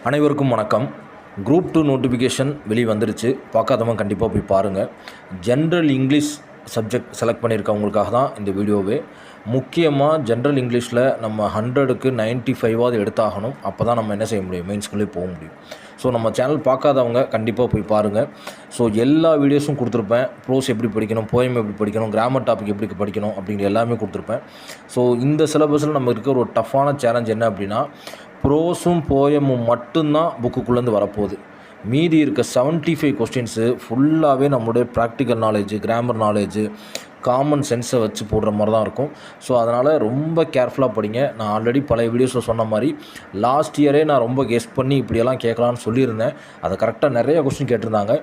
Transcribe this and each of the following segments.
அனைவருக்கும் வணக்கம். Group 2 notification வந்துருச்சு. பார்க்காதவங்க கண்டிப்பாக போய் பாருங்கள். ஜென்ரல் இங்கிலீஷ் சப்ஜெக்ட் செலக்ட் பண்ணியிருக்கவங்களுக்காக தான் இந்த வீடியோவே. முக்கியமாக ஜென்ரல் இங்கிலீஷில் நம்ம 100க்கு 95 எடுத்தாகணும். அப்போ தான் நம்ம என்ன செய்ய முடியும், மெயின்ஸ்குள்ளே போக முடியும். ஸோ நம்ம சேனல் பார்க்காதவங்க கண்டிப்பாக போய் பாருங்கள். ஸோ எல்லா வீடியோஸும் கொடுத்துருப்பேன். ப்ரோஸ் எப்படி படிக்கணும், போயம் எப்படி படிக்கணும், கிராமர் டாபிக் எப்படி படிக்கணும் அப்படிங்கிற எல்லாமே கொடுத்துருப்பேன். ஸோ இந்த சிலபஸில் நம்ம இருக்கிற ஒரு டஃப்பான சேலஞ்ச் என்ன அப்படின்னா, ப்ரோஸும் போயமும் மட்டும்தான் புக்குக்குள்ளேருந்து வரப்போகுது. மீதி இருக்க 75 கொஸ்டின்ஸு ஃபுல்லாகவே நம்மளுடைய practical knowledge, grammar knowledge, common சென்ஸை வச்சு போடுற மாதிரி தான் இருக்கும். ஸோ அதனால் ரொம்ப கேர்ஃபுல்லாக படிங்க. நான் ஆல்ரெடி பழைய வீடியோஸில் சொன்ன மாதிரி லாஸ்ட் இயரே நான் ரொம்ப கெஸ் பண்ணி இப்படியெல்லாம் கேட்கலான்னு சொல்லியிருந்தேன். அதை கரெக்டாக நிறைய கொஸ்டின் கேட்டிருந்தாங்க.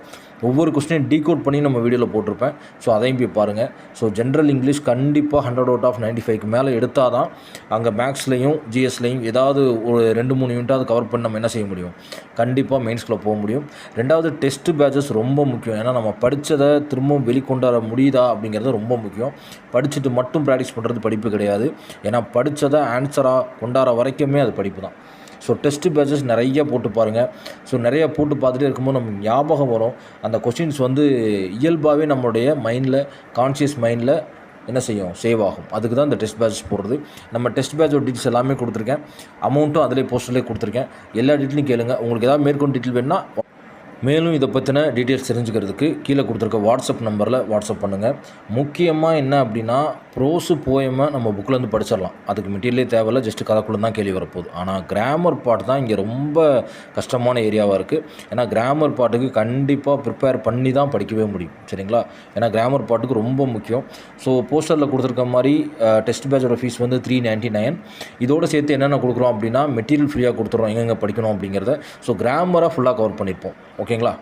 ஒவ்வொரு கொஸ்டினையும் டீகோட் பண்ணி நம்ம வீடியோவில் போட்டிருப்பேன். ஸோ அதையும் போய் பாருங்கள். ஸோ ஜென்ரல் இங்கிலீஷ் கண்டிப்பாக 100 அவுட் ஆஃப் 95க்கு மேலே எடுத்தால் தான் அங்கே மேக்ஸ்லையும் ஜிஎஸ்லையும் ஏதாவது ஒரு 2-3 யூனிட்டாவது கவர் பண்ணி நம்ம என்ன செய்ய முடியும், கண்டிப்பாக மெயின்ஸ்குள்ளே போக முடியும். ரெண்டாவது டெஸ்ட் பேட்சஸ் ரொம்ப முக்கியம். ஏன்னா நம்ம படித்ததை திரும்பவும் வெளிக்கொண்டு வர முடியுதா அப்படிங்கிறது ரொம்ப முக்கியம். படிச்சுட்டு மட்டும் ப்ராக்டிஸ் பண்ணுறது படிப்பு கிடையாது. ஏன்னா படித்ததை ஆன்சராக கொண்டாட வரைக்குமே அது படிப்பு தான். ஸோ டெஸ்ட் பேட்சஸ் நிறைய போட்டு பாருங்கள். ஸோ நிறைய போட்டு பார்த்துட்டே இருக்கும்போது நமக்கு ஞாபகம் வரும். அந்த கொஸ்டின்ஸ் இயல்பாகவே நம்மளுடைய மைண்டில், கான்ஷியஸ் மைண்டில் என்ன செய்யும், சேவ் ஆகும். அதுக்கு தான் இந்த டெஸ்ட் பேட்சஸ் போடுறது. நம்ம டெஸ்ட் பேட்சோட டீட்டெயில்ஸ் எல்லாமே கொடுத்துருக்கேன். அமௌண்ட்டும் அதிலே போஸ்டர்லேயே கொடுத்துருக்கேன். எல்லா டீட்டெயிலும் கேளுங்க. உங்களுக்கு ஏதாவது மேற்கொண்டு டீட்டெயில் வேணுன்னா, மேலும் இதை பற்றின டீட்டெயில்ஸ் தெரிஞ்சுக்கிறதுக்கு கீழே கொடுத்துருக்க வாட்ஸ்அப் நம்பரில் வாட்ஸ்அப் பண்ணுங்கள். முக்கியமாக என்ன அப்படின்னா, ப்ரோஸு போயமை நம்ம புக்கிலேருந்து படிச்சிடலாம். அதுக்கு மெட்டீரியலே தேவையில்லை, ஜஸ்ட்டு கதைக்குள்ளே தான் கேள்வி வரப்போகுது. ஆனால் கிராமர் பார்ட் தான் இங்கே ரொம்ப கஷ்டமான ஏரியாவாக இருக்குது. ஏன்னா கிராமர் பார்ட்டுக்கு கண்டிப்பாக ப்ரிப்பேர் பண்ணி தான் படிக்கவே முடியும். சரிங்களா? ஏன்னா கிராமர் பார்ட்டுக்கு ரொம்ப முக்கியம். ஸோ போஸ்டரில் கொடுத்துருக்க மாதிரி டெஸ்ட் பேட்சோட ஃபீஸ் 399. இதோடு சேர்த்து என்னென்ன கொடுக்குறோம் அப்படின்னா, மெட்டீரியல் ஃப்ரீயாக கொடுத்துட்றோம், எங்கெங்கே படிக்கணும் அப்படிங்கிறத. ஸோ கிராமராக ஃபுல்லாக கவர் பண்ணியிருப்போம். ஓகேங்களா?